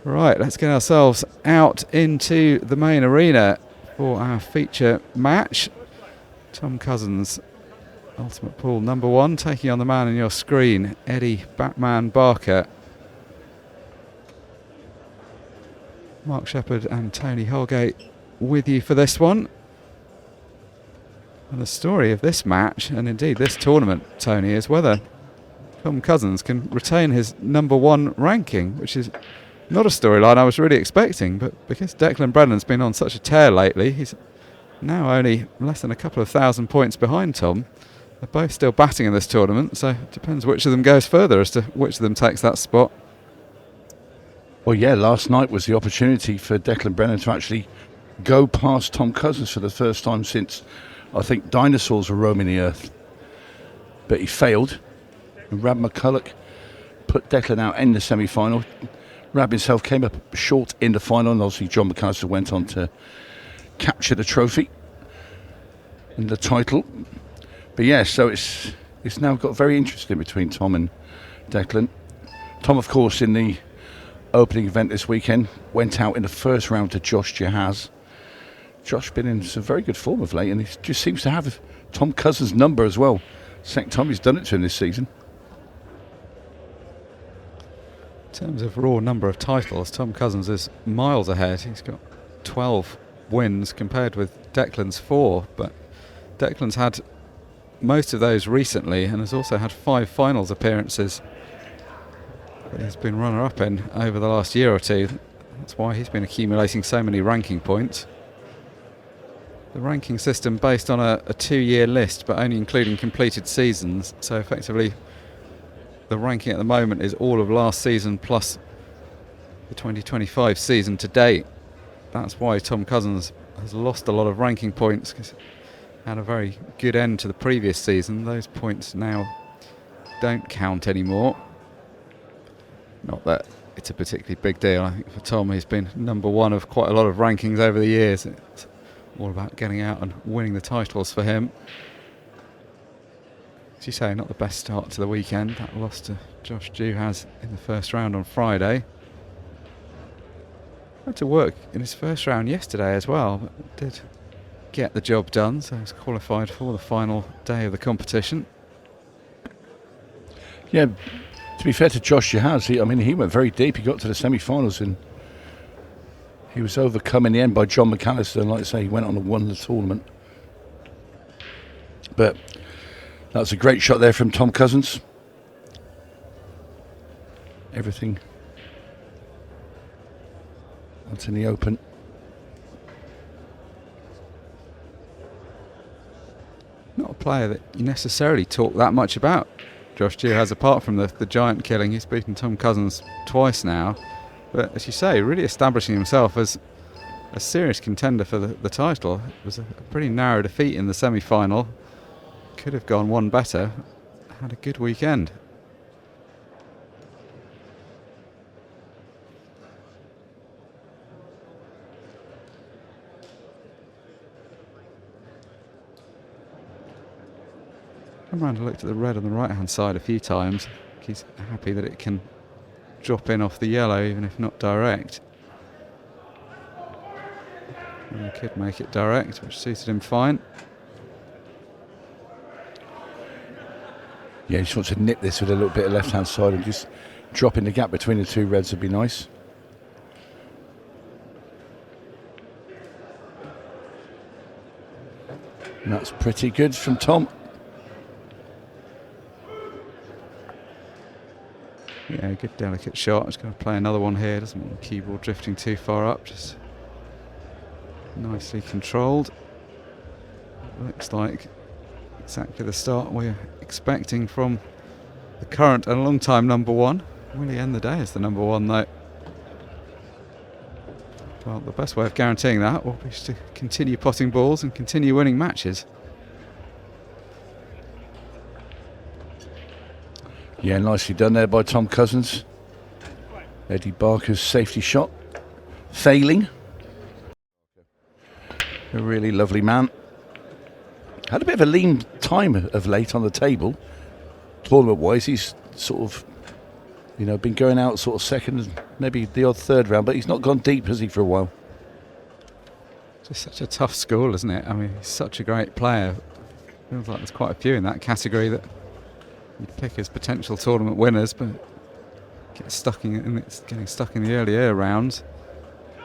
Right, let's get ourselves out into the main arena for our feature match. Tom Cousins, Ultimate Pool #1, taking on the man on your screen, Eddie Batman Barker. Mark Shepherd and Tony Holgate with you for this one. And the story of this match, and indeed this tournament, Tony, is whether Tom Cousins can retain his #1 ranking, which is not a storyline I was really expecting, but because Declan Brennan's been on such a tear lately, he's now only less than a couple of thousand points behind Tom. They're both still batting in this tournament, so it depends which of them goes further as to which of them takes that spot. Well, yeah, last night was the opportunity for Declan Brennan to actually go past Tom Cousins for the first time since, I think, dinosaurs were roaming the earth. But he failed. And 𝗪𝗪𝗃 put Declan out in the semi-final. 𝗪𝗪𝗃 himself came up short in the final, and obviously John McAllister went on to capture the trophy and the title. But yeah, so it's now got very interesting between Tom and Declan. Tom, of course, in the opening event this weekend, went out in the first round to 𝗏𝗏 has. Josh been in some very good form of late, and he just seems to have Tom Cousins' number as well. Second time he's done it to him this season. In terms of raw number of titles, Tom Cousins is miles ahead. He's got 12 wins compared with Declan's 4, but Declan's had most of those recently and has also had 5 finals appearances that he's been runner-up in over the last year or two. That's why he's been accumulating so many ranking points. The ranking system based on a 2-year list, but only including completed seasons, so effectively the ranking at the moment is all of last season plus the 2025 season to date. That's why Tom Cousins has lost a lot of ranking points, because he had a very good end to the previous season. Those points now don't count anymore. Not that it's a particularly big deal. I think for Tom, he's been #1 of quite a lot of rankings over the years. It's all about getting out and winning the titles for him. As you say, not the best start to the weekend. That loss to Josh Duhas in the first round on Friday. Had to work in his first round yesterday as well, but did get the job done, so he was qualified for the final day of the competition. Yeah, to be fair to Josh Duhas, he went very deep. He got to the semi-finals and he was overcome in the end by John McAllister, and like I say, he went on and won the tournament. But that's a great shot there from Tom Cousins. Everything out in the open. Not a player that you necessarily talk that much about, Josh Duhas, apart from the giant killing. He's beaten Tom Cousins twice now. But as you say, really establishing himself as a serious contender for the title. It was a pretty narrow defeat in the semi-final. Could have gone one better. Had a good weekend. Come around and looked at the red on the right-hand side a few times. He's happy that it can drop in off the yellow, even if not direct. And he could make it direct, which suited him fine. Yeah, he just wants to nip this with a little bit of left-hand side and just dropping the gap between the two reds would be nice. And that's pretty good from Tom. Yeah, good delicate shot. He's going to play another one here. Doesn't want the cue ball drifting too far up. Just nicely controlled. Looks like exactly the start we're expecting from the current and long-time #1. Will he end the day as the #1 though? Well, the best way of guaranteeing that will be to continue potting balls and continue winning matches. Yeah, nicely done there by Tom Cousins. Eddie Barker's safety shot failing. A really lovely man. Had a bit of a lean time of late on the table. Tournament-wise, he's sort of You know, been going out sort of second, maybe the odd third round, but he's not gone deep, has he, for a while? Just such a tough school, isn't it? I mean, he's such a great player. Feels like there's quite a few in that category that you'd pick as potential tournament winners, but getting stuck in the earlier rounds.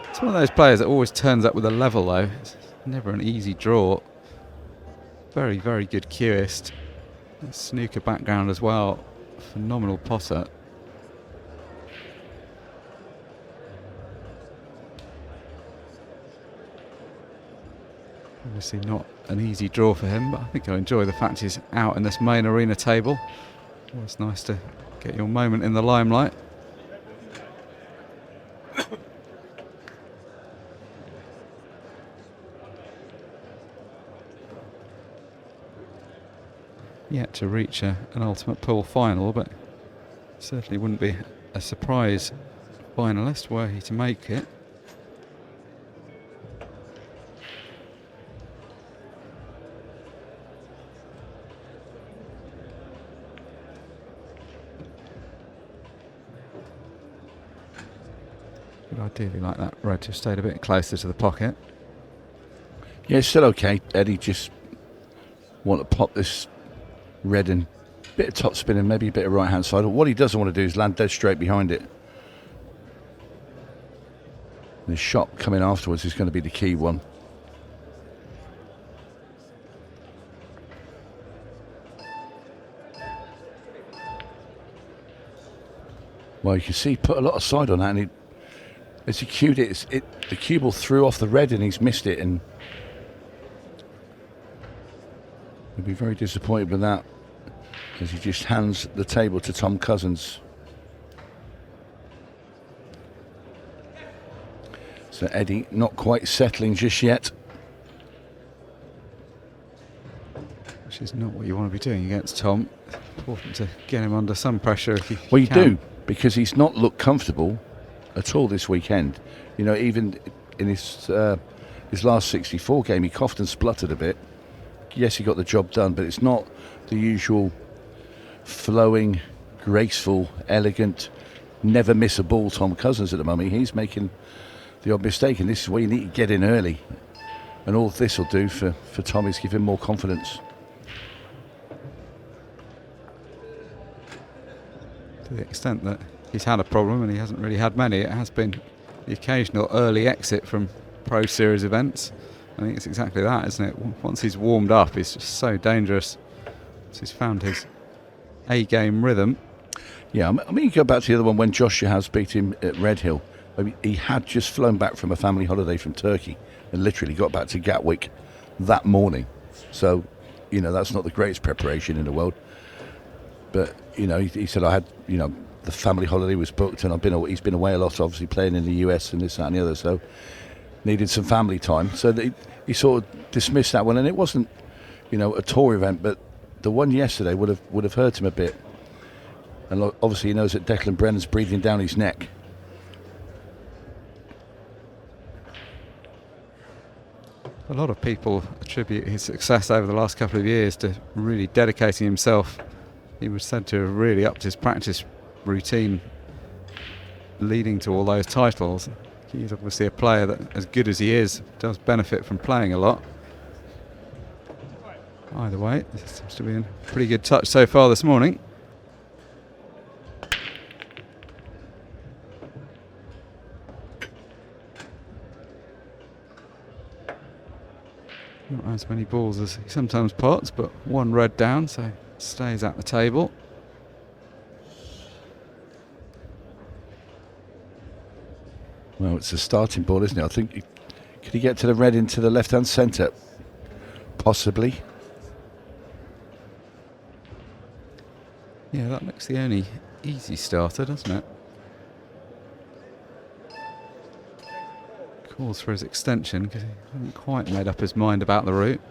It's one of those players that always turns up with a level, though. It's never an easy draw. Very, very good cueist. Snooker background as well. Phenomenal potter. Obviously not an easy draw for him, but I think I'll enjoy the fact he's out in this main arena table. Always nice to get your moment in the limelight. Yet to reach an ultimate pool final, but certainly wouldn't be a surprise finalist were he to make it. But ideally like that red to have stayed a bit closer to the pocket. Yeah, still okay. Eddie just want to pop this red and bit of top spin and maybe a bit of right hand side. What he doesn't want to do is land dead straight behind it. The shot coming afterwards is going to be the key one. Well, you can see he put a lot of side on that, and as he cued it, the cue ball threw off the red and he's missed it, and he'll be very disappointed with that as he just hands the table to Tom Cousins. So Eddie not quite settling just yet. Which is not what you want to be doing against Tom. Important to get him under some pressure if you can. Well, you do, because he's not looked comfortable at all this weekend. You know, even in his last 64 game, he coughed and spluttered a bit. Yes, he got the job done, but it's not the usual flowing, graceful, elegant, never miss a ball Tom Cousins at the moment. He's making the odd mistake, and this is where you need to get in early. And all this will do for Tom is give him more confidence. To the extent that he's had a problem, and he hasn't really had many, it has been the occasional early exit from Pro Series events. I think it's exactly that, isn't it? Once he's warmed up, he's just so dangerous. Once he's found his A-game rhythm. Yeah, I mean, you go back to the other one when 𝗏𝗏 has beat him at Red Hill. I mean, he had just flown back from a family holiday from Turkey and literally got back to Gatwick that morning. So, you know, that's not the greatest preparation in the world. But, you know, he said, I had, you know, the family holiday was booked, and he's been away a lot, obviously playing in the US and this, that and the other, so needed some family time. So he sort of dismissed that one, and it wasn't, you know, a tour event, but the one yesterday would have hurt him a bit. And obviously he knows that Declan Brennan's breathing down his neck. A lot of people attribute his success over the last couple of years to really dedicating himself. He was said to have really upped his practice routine, leading to all those titles. He's obviously a player that, as good as he is, does benefit from playing a lot. Either way, this seems to be a pretty good touch so far this morning. Not as many balls as he sometimes pots, but one red down, so stays at the table. Well, it's a starting ball, isn't it? I think, could he get to the red into the left-hand centre? Possibly. Yeah, that looks the only easy starter, doesn't it? Calls for his extension because he hasn't quite made up his mind about the route.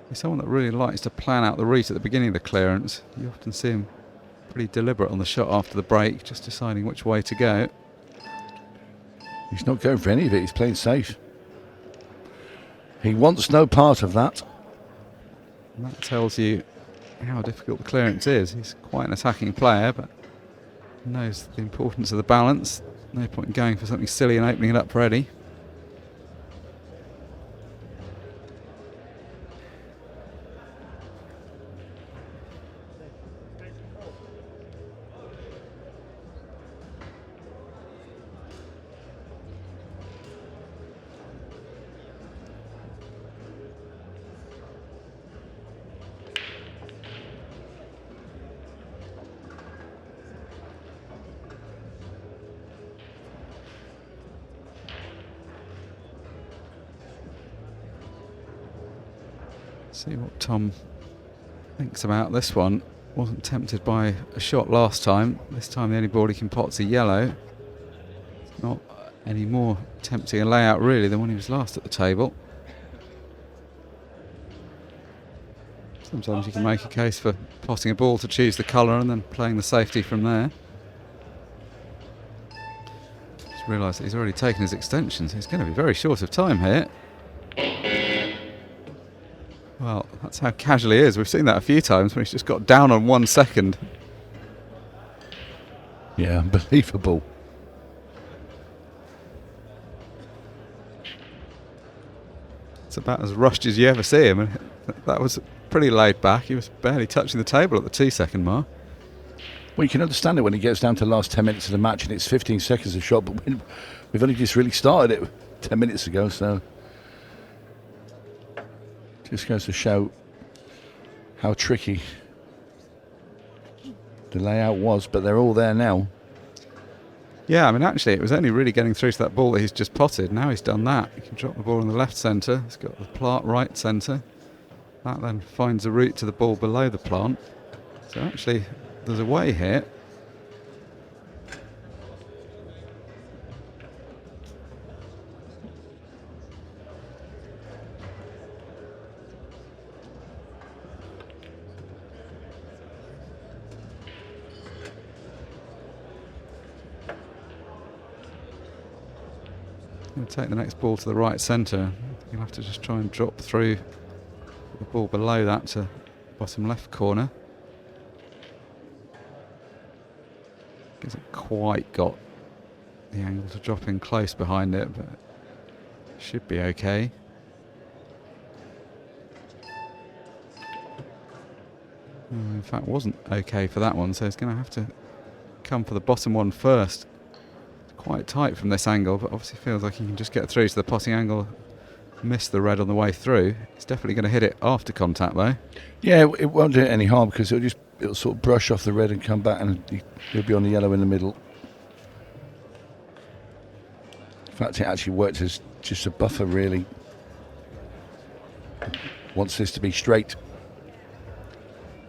He's someone that really likes to plan out the route at the beginning of the clearance. You often see him pretty deliberate on the shot after the break, just deciding which way to go. He's not going for any of it, he's playing safe. He wants no part of that. And that tells you how difficult the clearance is. He's quite an attacking player, but knows the importance of the balance. No point in going for something silly and opening it up for Eddie. See what Tom thinks about this one. Wasn't tempted by a shot last time. This time the only board he can pot's a yellow. It's not any more tempting a layout really than when he was last at the table. Sometimes you can make a case for potting a ball to choose the colour and then playing the safety from there. Just realised that he's already taken his extension, so he's going to be very short of time here. Well, that's how casual he is. We've seen that a few times when he's just got down on 1 second. Yeah, unbelievable. It's about as rushed as you ever see him, and that was pretty laid back. He was barely touching the table at the 2 second mark. Well, you can understand it when he gets down to the last 10 minutes of the match and it's 15 seconds a shot, but we've only just really started it 10 minutes ago, so just goes to show how tricky the layout was, but they're all there now. Yeah, I mean, actually, it was only really getting through to that ball that he's just potted. Now he's done that. He can drop the ball in the left centre. He's got the plant right centre. That then finds a route to the ball below the plant. So actually, there's a way here. He'll take the next ball to the right centre. He'll have to just try and drop through the ball below that to bottom left corner. Hasn't quite got the angle to drop in close behind it, but should be okay. In fact, wasn't okay for that one, so he's going to have to come for the bottom one first. Quite tight from this angle, but obviously feels like he can just get through to the potting angle. Miss the red on the way through. He's definitely going to hit it after contact though. Yeah, it won't do it any harm because it'll sort of brush off the red and come back, and he'll be on the yellow in the middle. In fact, it actually worked as just a buffer really. Wants this to be straight.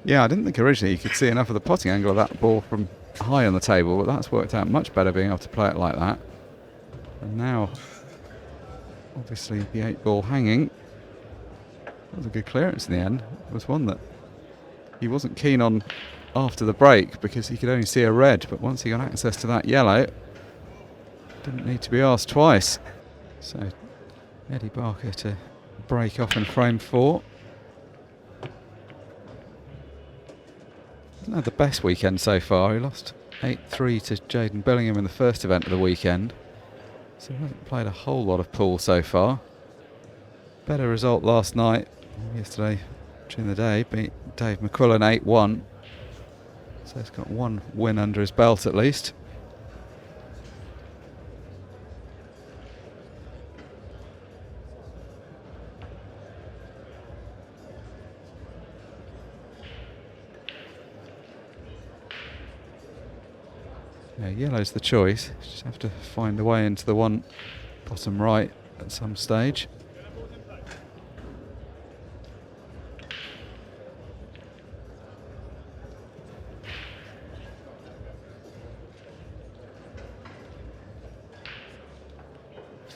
Yeah, I didn't think originally you could see enough of the potting angle of that ball from high on the table, but that's worked out much better being able to play it like that. And now obviously the 8 ball hanging. That was a good clearance in the end. It was one that he wasn't keen on after the break because he could only see a red, but once he got access to that yellow, didn't need to be asked twice. So Eddie Barker to break off in frame 4. Hasn't had the best weekend so far. He lost 8-3 to Jaden Billingham in the first event of the weekend. So he hasn't played a whole lot of pool so far. Better result last night. Yesterday, during the day, beat Dave McQuillan 8-1. So he's got 1 win under his belt at least. Yeah, yellow's the choice. Just have to find a way into the one bottom right at some stage.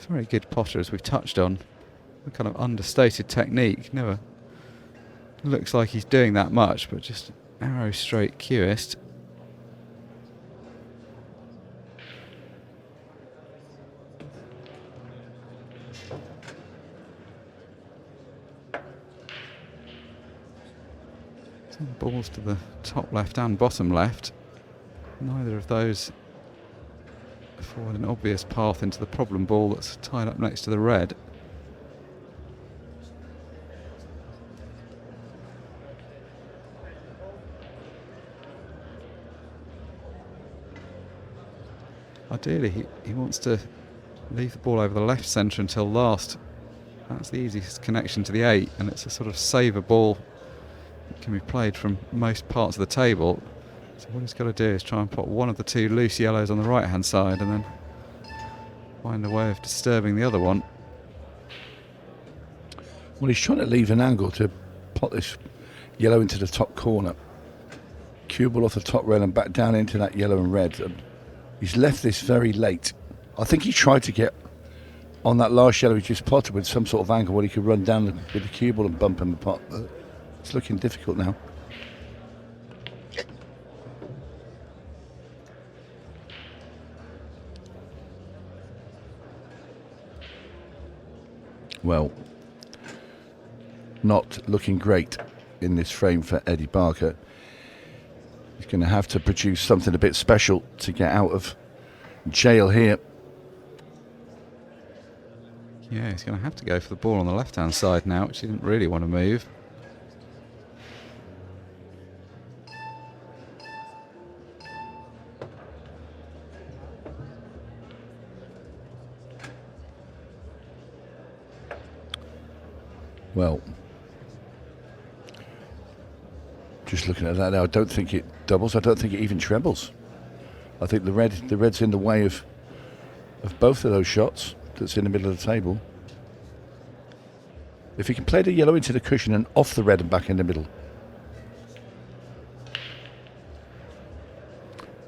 Very good potter, as we've touched on. A kind of understated technique. Never looks like he's doing that much, but just arrow straight cueist. Some balls to the top left and bottom left. Neither of those afford an obvious path into the problem ball that's tied up next to the red. Ideally, he wants to leave the ball over the left centre until last. That's the easiest connection to the 8, and it's a sort of saver ball that can be played from most parts of the table. So what he's got to do is try and put one of the two loose yellows on the right hand side and then find a way of disturbing the other one. Well, he's trying to leave an angle to pot this yellow into the top corner. Cue ball off the top rail and back down into that yellow and red. He's left this very late. I think he tried to get on that last yellow he just potted with some sort of angle where he could run down with the cue ball and bump him apart. But it's looking difficult now. Well, not looking great in this frame for Eddie Barker. He's going to have to produce something a bit special to get out of jail here. Yeah, he's going to have to go for the ball on the left-hand side now, which he didn't really want to move. Well, just looking at that now, I don't think it doubles. I don't think it even trebles. I think the red's in the way of both of those shots that's in the middle of the table. If he can play the yellow into the cushion and off the red and back in the middle.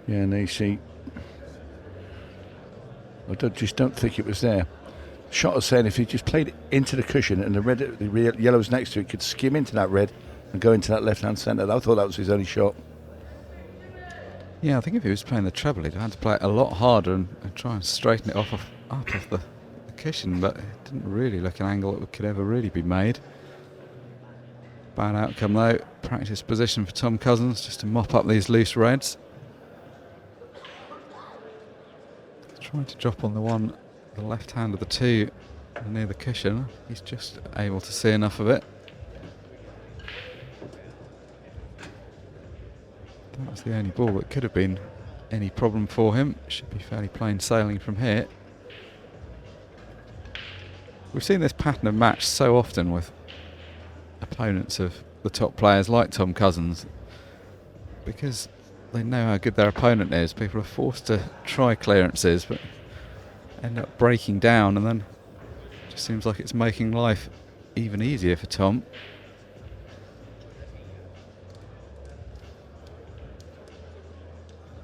Yeah, and you see, I just don't think it was there. Shot was saying if he just played it into the cushion and the yellow's next to it, could skim into that red and go into that left-hand centre. I thought that was his only shot. Yeah, I think if he was playing the treble, he'd have to play it a lot harder and try and straighten it up off the cushion, but it didn't really look an angle that could ever really be made. Bad outcome though. Practice position for Tom Cousins, just to mop up these loose reds. Trying to drop on the left hand of the 2 near the cushion. He's just able to see enough of it. That was the only ball that could have been any problem for him. Should be fairly plain sailing from here. We've seen this pattern of match so often with opponents of the top players like Tom Cousins. Because they know how good their opponent is, people are forced to try clearances but end up breaking down, and then it just seems like it's making life even easier for Tom.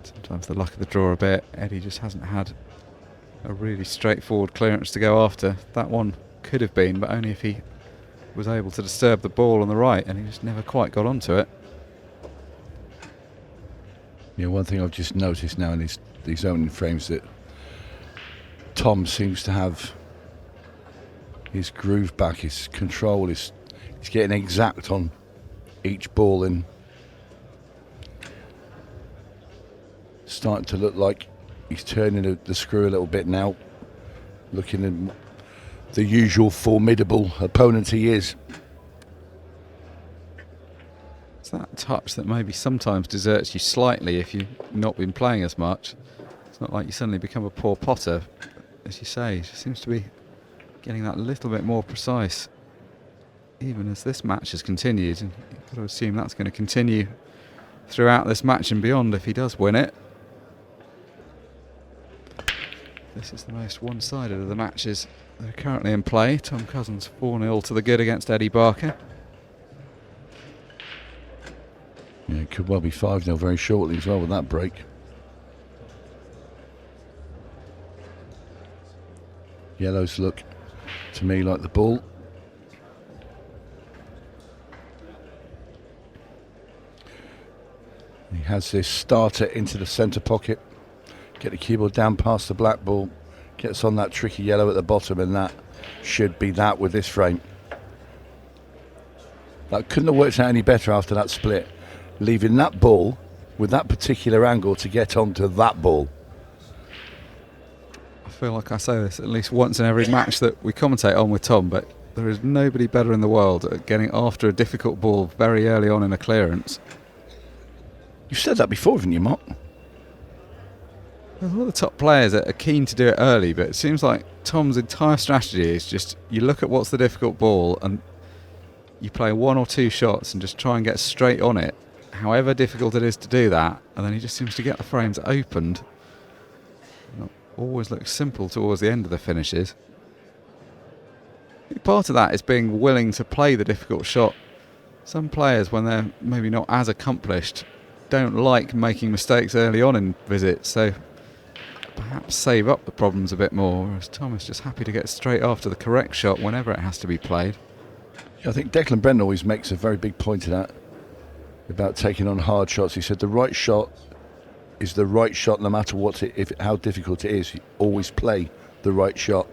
Sometimes the luck of the draw a bit. Eddie just hasn't had a really straightforward clearance to go after. That one could have been, but only if he was able to disturb the ball on the right, and he just never quite got onto it. Yeah, one thing I've just noticed now in these opening frames, that Tom seems to have his groove back, his control, he's getting exact on each ball and starting to look like he's turning the screw a little bit now, looking at the usual formidable opponent he is. It's that touch that maybe sometimes deserts you slightly if you've not been playing as much. It's not like you suddenly become a poor potter. As you say, he seems to be getting that little bit more precise even as this match has continued, and you've got to assume that's going to continue throughout this match and beyond if he does win it. This is the most one-sided of the matches that are currently in play. Tom Cousins 4-0 to the good against Eddie Barker. Yeah, it could well be 5-0 very shortly as well with that break. Yellows look to me like the ball. He has this starter into the centre pocket. Get the keyboard down past the black ball. Gets on that tricky yellow at the bottom, and that should be that with this frame. That couldn't have worked out any better after that split, leaving that ball with that particular angle to get onto that ball. I feel like I say this at least once in every match that we commentate on with Tom, but there is nobody better in the world at getting after a difficult ball very early on in a clearance. You've said that before, haven't you, Mark? Well, all the top players are keen to do it early, but it seems like Tom's entire strategy is just you look at what's the difficult ball and you play one or two shots and just try and get straight on it, however difficult it is to do that, and then he just seems to get the frames opened. It always looks simple towards the end of the finishes. Part of that is being willing to play the difficult shot. Some players, when they're maybe not as accomplished, don't like making mistakes early on in visits, so perhaps save up the problems a bit more, whereas Tom is just happy to get straight after the correct shot whenever it has to be played. I think Declan Brennan always makes a very big point of that, about taking on hard shots. He said the right shot is the right shot no matter how difficult it is. You always play the right shot.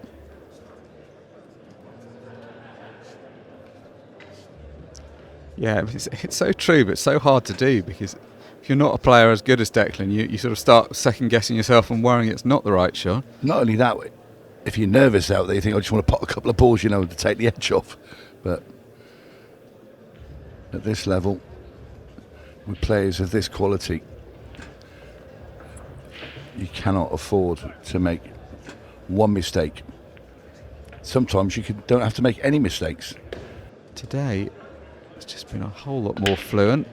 Yeah, it's so true, but so hard to do, because if you're not a player as good as Declan, you sort of start second-guessing yourself and worrying it's not the right shot. Not only that, if you're nervous out there, you think, I just want to pop a couple of balls, to take the edge off. But at this level, with players of this quality, you cannot afford to make one mistake. Sometimes you don't have to make any mistakes. Today, it's just been a whole lot more fluent.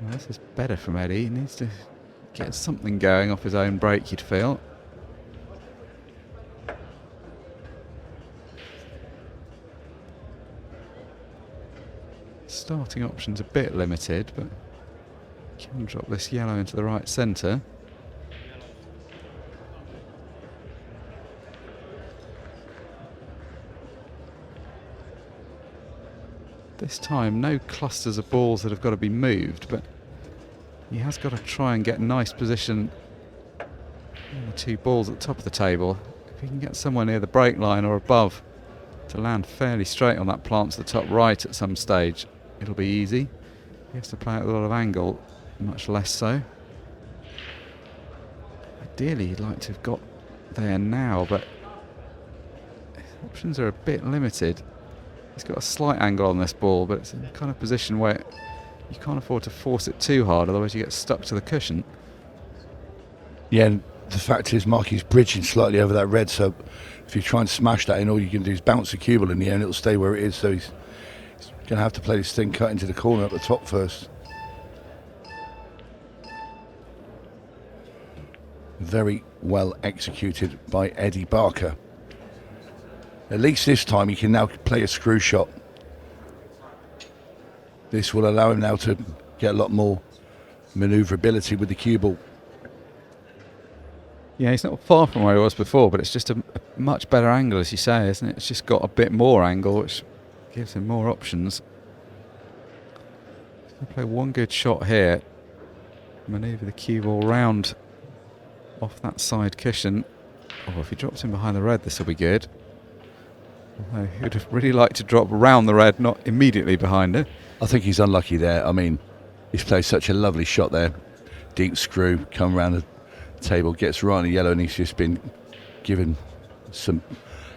Well, this is better from Eddie. He needs to get something going off his own break, you'd feel. Starting options a bit limited, but can drop this yellow into the right centre. This time, no clusters of balls that have got to be moved, but he has got to try and get nice position on the two balls at the top of the table. If he can get somewhere near the break line or above to land fairly straight on that plant to the top right at some stage, it'll be easy. He has to play at a lot of angle, much less so. Ideally, he'd like to have got there now, but options are a bit limited. He's got a slight angle on this ball, but it's in the kind of position where you can't afford to force it too hard, otherwise you get stuck to the cushion. Yeah, and the fact is, Mark, he's bridging slightly over that red, so if you try and smash that in, all you can do is bounce the cue ball in the air and it'll stay where it is, so he's going to have to play this thing cut into the corner at the top first. Very well executed by Eddie Barker. At least this time he can now play a screw shot. This will allow him now to get a lot more manoeuvrability with the cue ball. Yeah, he's not far from where he was before, but it's just a much better angle, as you say, isn't it? It's just got a bit more angle, which gives him more options. He's going to play one good shot here. Manoeuvre the cue ball round off that side cushion. Oh, if he drops him behind the red, this will be good. Although he would have really liked to drop round the red, not immediately behind it. I think he's unlucky there. I mean, he's played such a lovely shot there. Deep screw, come round the table, gets right on the yellow, and he's just been given some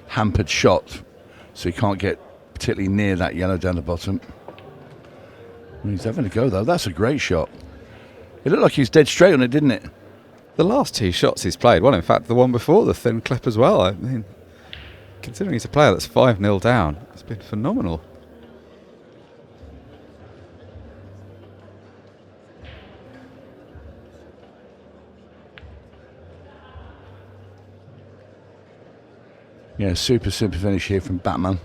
hampered shot, so he can't get particularly near that yellow down the bottom. He's having a go, though. That's a great shot. It looked like he was dead straight on it, didn't it? The last two shots he's played, well, in fact, the one before the thin clip as well. I mean, considering he's a player that's 5-0 down, it's been phenomenal. Yeah, super simple finish here from Batman.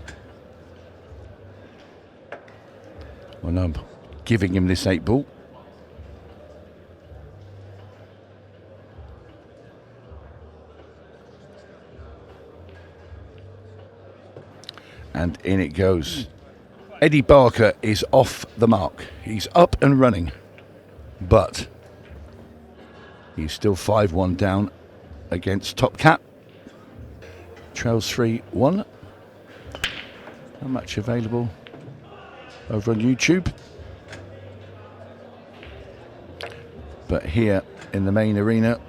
Well, I'm giving him this 8 ball. And in it goes. Eddie Barker is off the mark. He's up and running, but he's still 5-1 down against Top Cat. trails 3-1. A match available over on YouTube. But here in the main arena,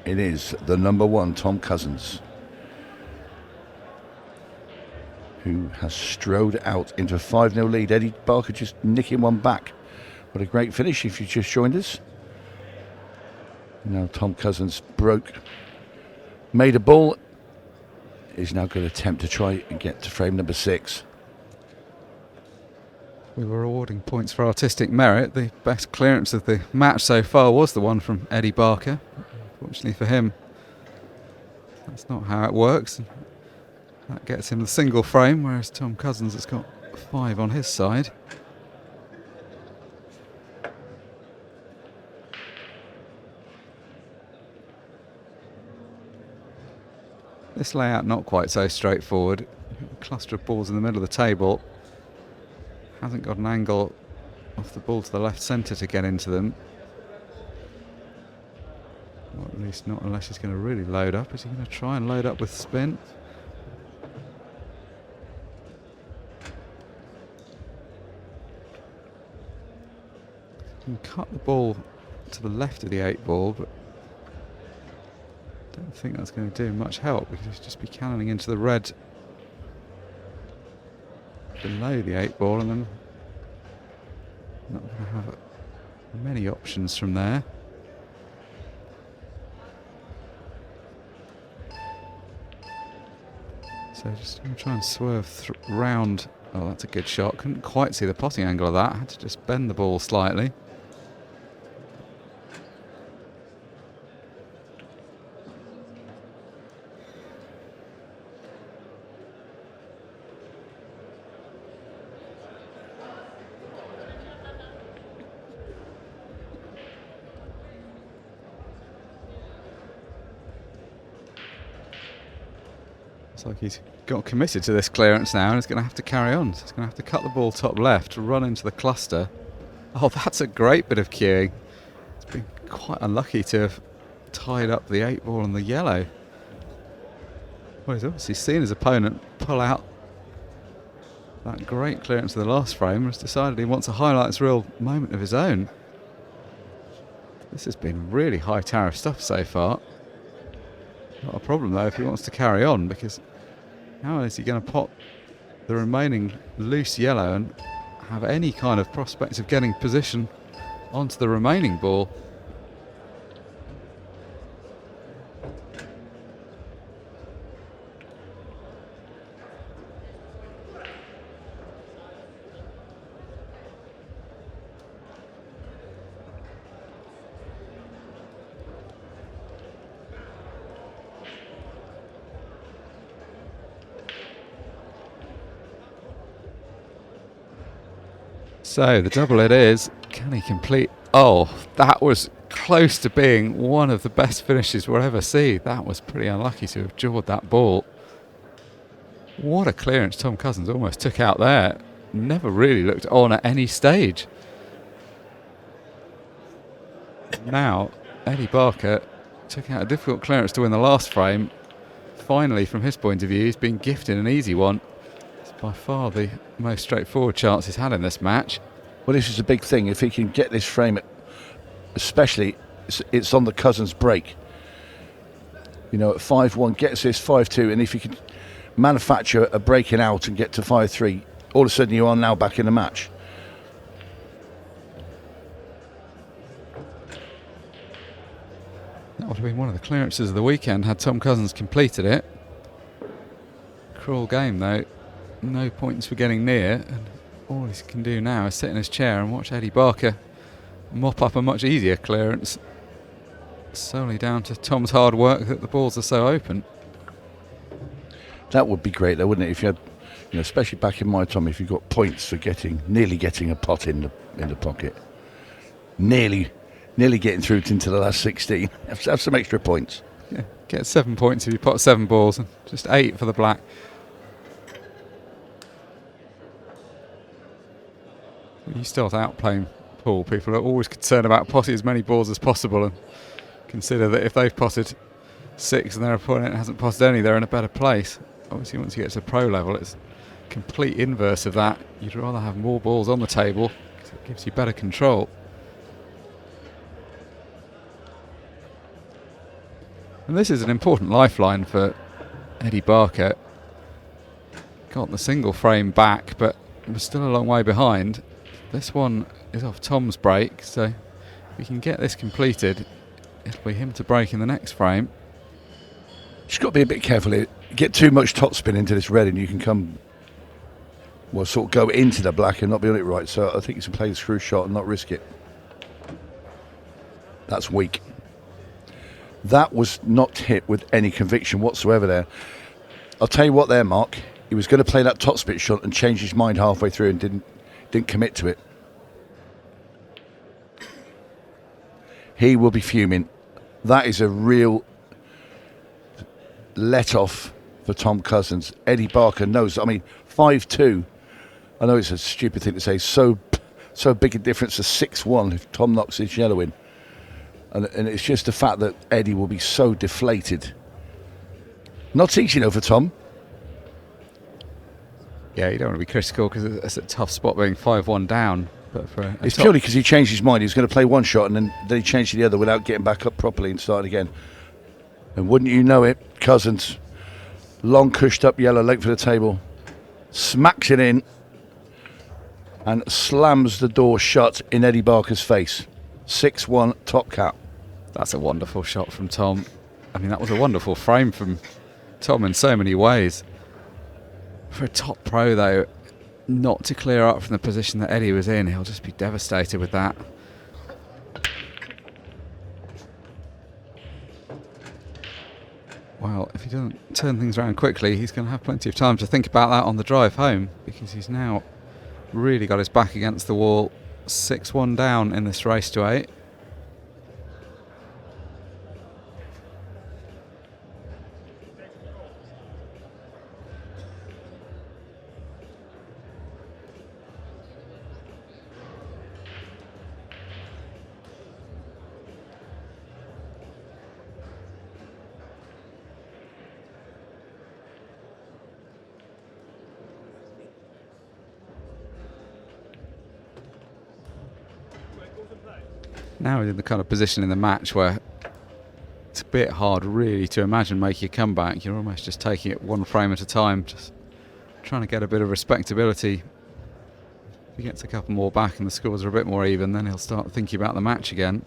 it is the number one, Tom Cousins, who has strode out into a 5-0 lead. Eddie Barker just nicking one back. What a great finish if you just joined us. Now Tom Cousins made a ball. Is now going to attempt to try and get to frame number 6. We were awarding points for artistic merit. The best clearance of the match so far was the one from Eddie Barker. Unfortunately for him, that's not how it works. That gets him the single frame, whereas Tom Cousins has got 5 on his side. This layout not quite so straightforward. A cluster of balls in the middle of the table. Hasn't got an angle off the ball to the left centre to get into them. Or at least not unless he's going to really load up. Is he going to try and load up with spin? He can cut the ball to the left of the 8 ball, but I don't think that's going to do much help because he'll just be cannoning into the red below the 8 ball, and then not going to have many options from there. So just going to try and swerve round. Oh, that's a good shot. Couldn't quite see the potting angle of that. Had to just bend the ball slightly. Looks like he's got committed to this clearance now and he's going to have to carry on. So he's going to have to cut the ball top left, run into the cluster. Oh, that's a great bit of cueing. It's been quite unlucky to have tied up the 8 ball and the yellow. Well, he's obviously seen his opponent pull out that great clearance of the last frame and has decided he wants to highlight this real moment of his own. This has been really high tariff stuff so far. Not a problem though if he wants to carry on, because how is he going to pot the remaining loose yellow and have any kind of prospect of getting position onto the remaining ball? So the double it is. Can he complete? Oh, that was close to being one of the best finishes we'll ever see. That was pretty unlucky to have jawed that ball. What a clearance Tom Cousins almost took out there. Never really looked on at any stage. Now, Eddie Barker took out a difficult clearance to win the last frame. Finally, from his point of view, he's been gifted an easy one. It's by far the most straightforward chance he's had in this match. Well, this is a big thing. If he can get this frame, especially, it's on the Cousins break. You know, at 5-1, gets this 5-2, and if he can manufacture a breaking out and get to 5-3, all of a sudden you are now back in the match. That would have been one of the clearances of the weekend had Tom Cousins completed it. Cruel game though. No points for getting near, and all he can do now is sit in his chair and watch Eddie Barker mop up a much easier clearance, solely down to Tom's hard work that the balls are so open. That would be great though, wouldn't it? If you had, you know, especially back in my time, if you got points for nearly getting a pot in the pocket, nearly getting through into the last 16, have some extra points. Yeah, get 7 points if you pot 7 balls, and just 8 for the black. You start outplaying pool. People are always concerned about potting as many balls as possible and consider that if they've potted 6 and their opponent hasn't passed any, they're in a better place. Obviously, once you get to pro level, it's complete inverse of that. You'd rather have more balls on the table because it gives you better control. And this is an important lifeline for Eddie Barker. Got the single frame back, but was still a long way behind. This one is off Tom's break, so if we can get this completed, it'll be him to break in the next frame. Just got to be a bit careful here. Get too much topspin into this red and you can come, well, sort of go into the black and not be on it right. So I think you should play the screw shot and not risk it. That's weak. That was not hit with any conviction whatsoever there. I'll tell you what there, Mark. He was going to play that topspin shot and change his mind halfway through and didn't commit to it. He will be fuming. That is a real let off for Tom Cousins. Eddie Barker knows. I mean, 5-2. I know it's a stupid thing to say. So big a difference to 6-1 if Tom knocks his yellow in. And it's just the fact that Eddie will be so deflated. Not easy though for Tom. Yeah, you don't want to be critical because it's a tough spot being 5-1 down. But for it's purely because he changed his mind. He was going to play one shot and then he changed to the other without getting back up properly and started again. And wouldn't you know it, Cousins, long cushed up yellow, late for the table, smacks it in and slams the door shut in Eddie Barker's face. 6-1 top cap. That's a wonderful shot from Tom. I mean, that was a wonderful frame from Tom in so many ways. For a top pro, though, not to clear up from the position that Eddie was in, he'll just be devastated with that. Well, if he doesn't turn things around quickly, he's going to have plenty of time to think about that on the drive home, because he's now really got his back against the wall. 6-1 down in this race to 8. Now he's in the kind of position in the match where it's a bit hard really to imagine making a comeback. You're almost just taking it one frame at a time, just trying to get a bit of respectability. If he gets a couple more back and the scores are a bit more even, then he'll start thinking about the match again.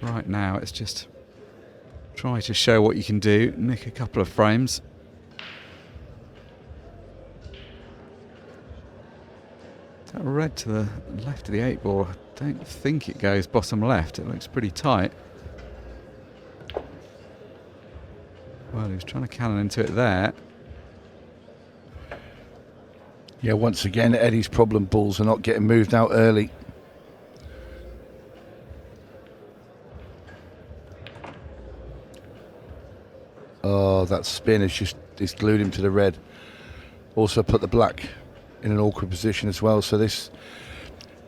Right now it's just try to show what you can do, nick a couple of frames. That red to the left of the 8 ball, I don't think it goes bottom left. It looks pretty tight. Well, he was trying to cannon into it there. Yeah, once again, Eddie's problem balls are not getting moved out early. Oh, that spin has just glued him to the red. Also put the black in an awkward position as well. So this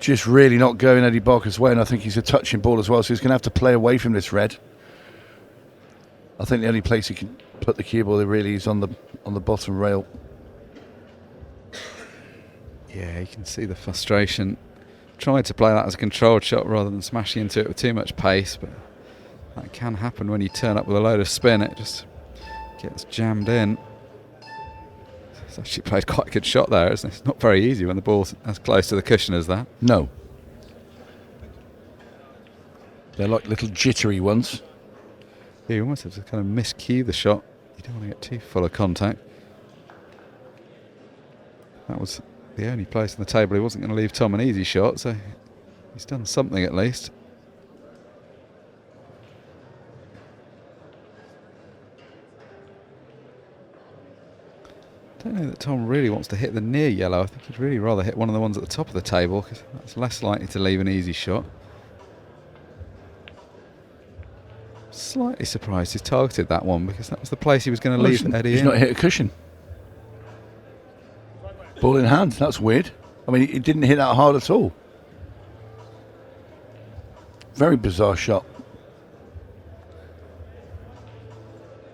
just really not going Eddie Barker's way, and I think he's a touching ball as well, so he's going to have to play away from this red. I think the only place he can put the cue ball there really is on the bottom rail. Yeah, you can see the frustration. Tried to play that as a controlled shot rather than smashing into it with too much pace, but that can happen when you turn up with a load of spin. It just gets jammed in. He's actually played quite a good shot there, isn't it? It's not very easy when the ball's as close to the cushion as that. No. They're like little jittery ones. Yeah, you almost have to kind of miscue the shot. You don't want to get too full of contact. That was the only place on the table he wasn't going to leave Tom an easy shot, so he's done something at least. I don't know that Tom really wants to hit the near yellow. I think he'd really rather hit one of the ones at the top of the table, because that's less likely to leave an easy shot. Slightly surprised he's targeted that one, because that was the place he was going to leave Eddie in. He's not hit a cushion. Ball in hand, that's weird. I mean, he didn't hit that hard at all. Very bizarre shot.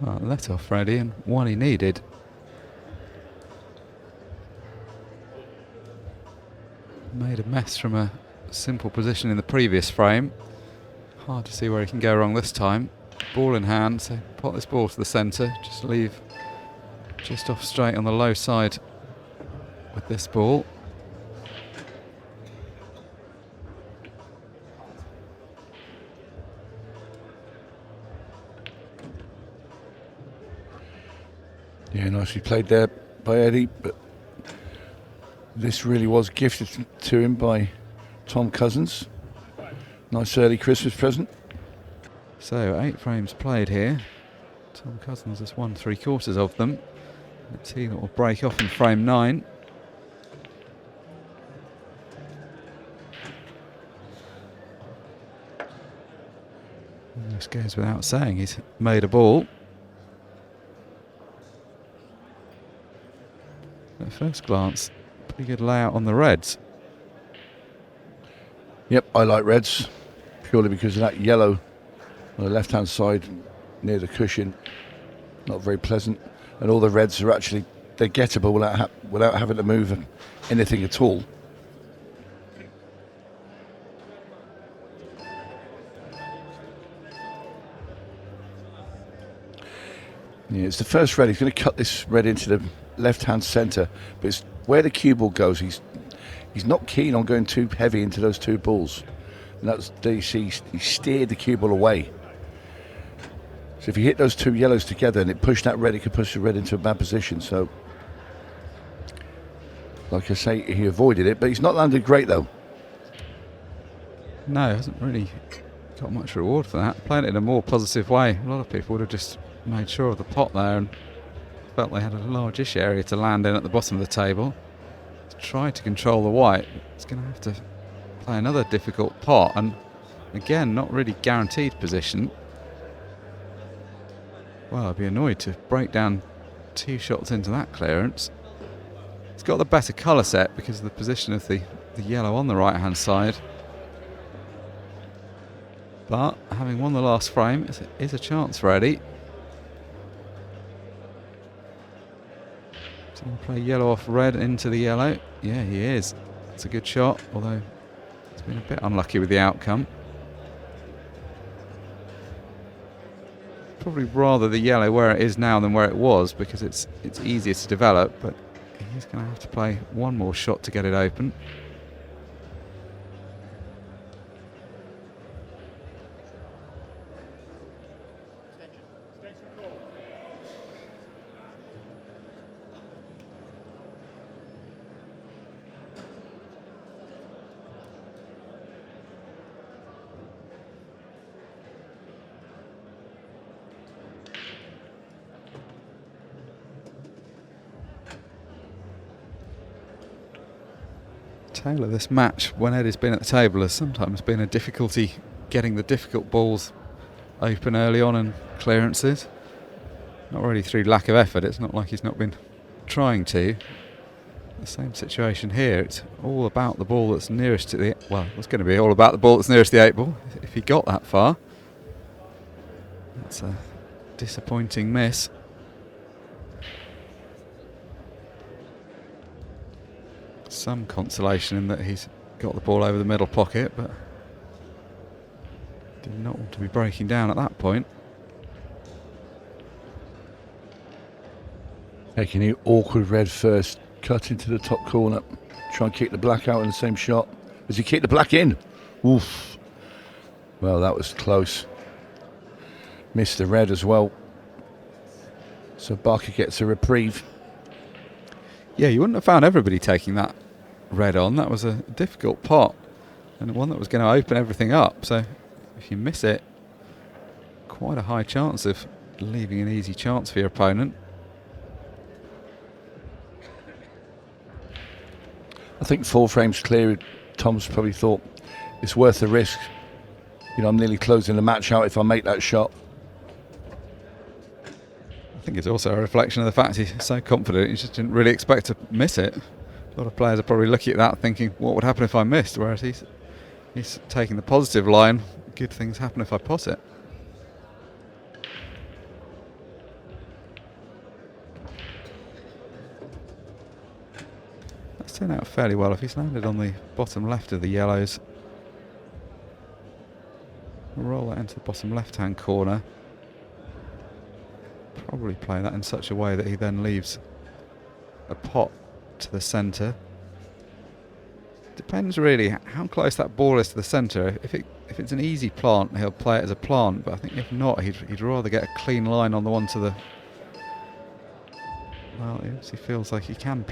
Well, let off Freddie, and one he needed. Made a mess from a simple position in the previous frame. Hard to see where he can go wrong this time. Ball in hand, so pot this ball to the centre. Just leave just off straight on the low side with this ball. Yeah, nicely played there by Eddie, but this really was gifted to him by Tom Cousins. Nice early Christmas present. So 8 frames played here. Tom Cousins has won 3/4 of them. Let's see that will break off in frame 9. And this goes without saying, he's made a ball. At first glance, pretty good layout on the reds. Yep, I like reds purely because of that yellow on the left hand side near the cushion. Not very pleasant. And all the reds are actually, they're gettable without having to move anything at all. Yeah, it's the first red. He's going to cut this red into the left-hand centre, but it's where the cue ball goes. He's not keen on going too heavy into those 2 balls, and that's he steered the cue ball away. So if you hit those 2 yellows together and it pushed that red, it could push the red into a bad position. So, like I say, he avoided it, but he's not landed great though. No, hasn't really got much reward for that. Playing it in a more positive way. A lot of people would have just made sure of the pot there and felt they had a largish area to land in at the bottom of the table. Tried to control the white. It's going to have to play another difficult pot, and again, not really guaranteed position. Well, I'd be annoyed to break down 2 shots into that clearance. It's got the better colour set because of the position of the yellow on the right hand side. But having won the last frame is a chance for Eddie. So he'll play yellow off red into the yellow. Yeah, he is. It's a good shot, although he's been a bit unlucky with the outcome. Probably rather the yellow where it is now than where it was, because it's easier to develop, but he's going to have to play one more shot to get it open. Tale of this match, when Eddie's been at the table, has sometimes been a difficulty getting the difficult balls open early on and clearances. Not really through lack of effort. It's not like he's not been trying to. The same situation here. It's all about the ball that's nearest to the... Well, it's going to be all about the ball that's nearest to the 8 ball, if he got that far. That's a disappointing miss. Some consolation in that he's got the ball over the middle pocket, but did not want to be breaking down at that point. Taking the awkward red first, cut into the top corner, try and kick the black out in the same shot. As he kicked the black in. Oof. Well, that was close. Missed the red as well. So Barker gets a reprieve. Yeah, you wouldn't have found everybody taking that red on. That was a difficult pot and one that was going to open everything up. So if you miss it, quite a high chance of leaving an easy chance for your opponent. I think 4 frames clear, Tom's probably thought it's worth the risk. You know, I'm nearly closing the match out if I make that shot. I think it's also a reflection of the fact he's so confident he just didn't really expect to miss it. A lot of players are probably looking at that thinking, what would happen if I missed? Whereas he's taking the positive line, good things happen if I pot it. turned out fairly well. If he's landed on the bottom left of the yellows, roll that into the bottom left-hand corner. Probably play that in such a way that he then leaves a pot to the centre. Depends really how close that ball is to the centre. If it's an easy plant, he'll play it as a plant, but I think if not, he'd rather get a clean line on the one to the... Well, he obviously feels like he can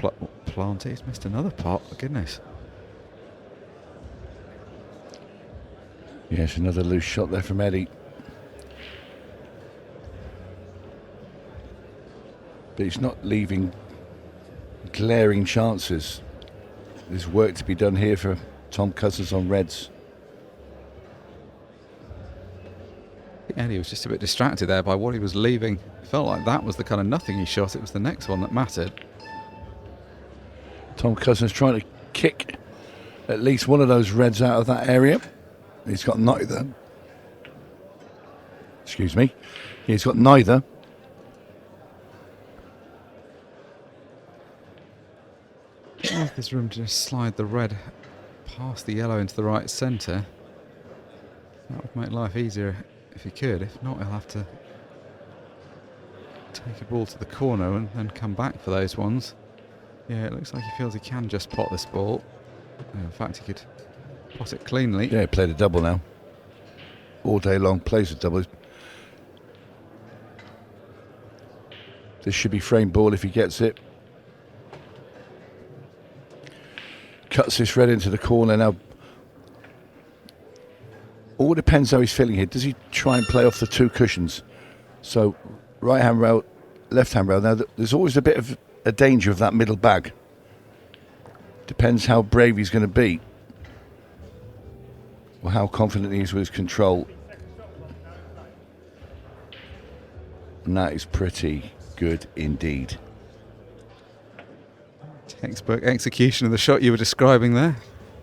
plant it. He's missed another pot, goodness. Yes, another loose shot there from Eddie. But he's not leaving glaring chances. There's work to be done here for Tom Cousins on reds. Eddie was just a bit distracted there by what he was leaving. It felt like that was the kind of nothing he shot. It was the next one that mattered. Tom Cousins trying to kick at least one of those reds out of that area. He's got neither. Excuse me. He's got neither. There's room to just slide the red past the yellow into the right centre. That would make life easier if he could. If not, he'll have to take a ball to the corner and then come back for those ones. Yeah, it looks like he feels he can just pot this ball. In fact, he could pot it cleanly. Yeah, he played a double now. All day long, plays a double. This should be frame ball if he gets it. Cuts this red into the corner now. All depends how he's feeling here. Does he try and play off the two cushions? So right hand rail, left hand rail. Now there's always a bit of a danger of that middle bag. Depends how brave he's going to be, or how confident he is with his control. And that is pretty good indeed. Textbook execution of the shot you were describing there.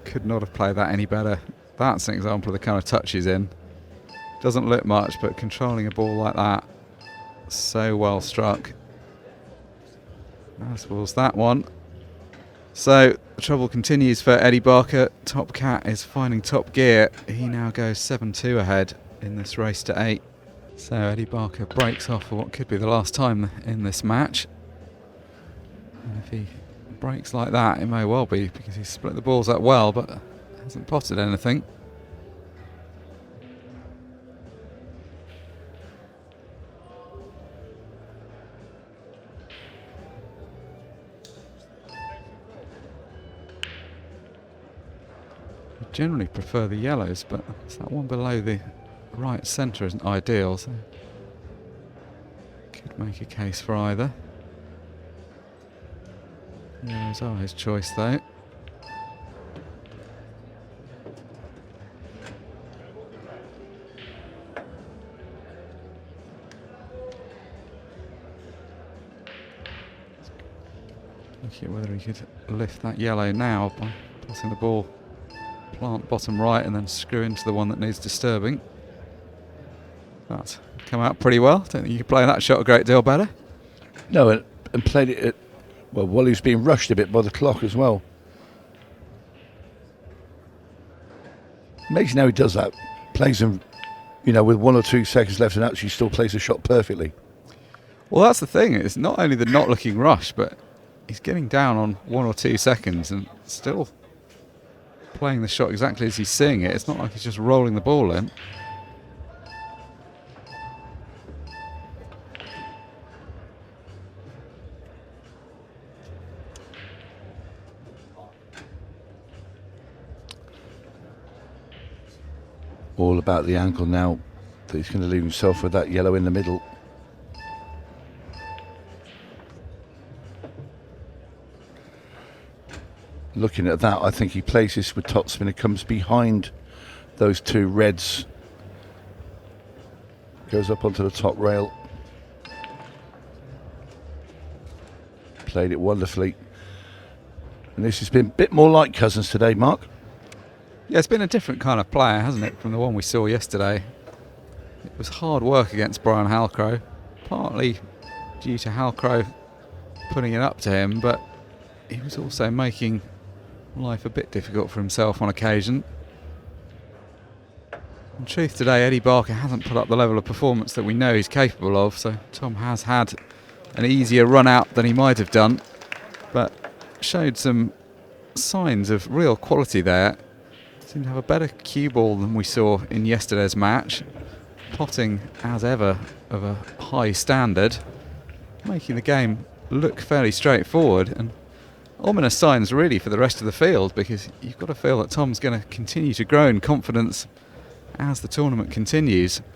Could not have played that any better. That's an example of the kind of touch he's in. Doesn't look much, but controlling a ball like that, so well struck. As was that one. So the trouble continues for Eddie Barker. Top Cat is finding top gear. He now goes 7-2 ahead in this race to 8. So Eddie Barker breaks off for what could be the last time in this match. And if he breaks like that, it may well be, because he's split the balls up well, but hasn't potted anything. I generally prefer the yellows, but it's that one below the right centre isn't ideal, so could make a case for either. Yellows are his choice though. Looking at whether he could lift that yellow now by tossing the ball plant bottom right and then screw into the one that needs disturbing. That's come out pretty well. Don't think you could play that shot a great deal better. No, and played it at, well, while he was being rushed a bit by the clock as well. Amazing how he does that. Plays them, you know, with 1 or 2 seconds left and actually still plays the shot perfectly. Well, that's the thing. It's not only the not looking rush, but he's getting down on 1 or 2 seconds and still playing the shot exactly as he's seeing it. It's not like he's just rolling the ball in. All about the angle now that he's going to leave himself with that yellow in the middle. Looking at that, I think he plays this with topspin and comes behind those 2 reds. Goes up onto the top rail. Played it wonderfully. And this has been a bit more like Cousins today, Mark. Yeah, it's been a different kind of player, hasn't it, from the one we saw yesterday. It was hard work against Brian Halcrow, partly due to Halcrow putting it up to him, but he was also making life a bit difficult for himself on occasion. In truth, today Eddie Barker hasn't put up the level of performance that we know he's capable of, so Tom has had an easier run out than he might have done, but showed some signs of real quality there. Seemed to have a better cue ball than we saw in yesterday's match, potting as ever of a high standard, making the game look fairly straightforward, and ominous signs really for the rest of the field, because you've got to feel that Tom's going to continue to grow in confidence as the tournament continues.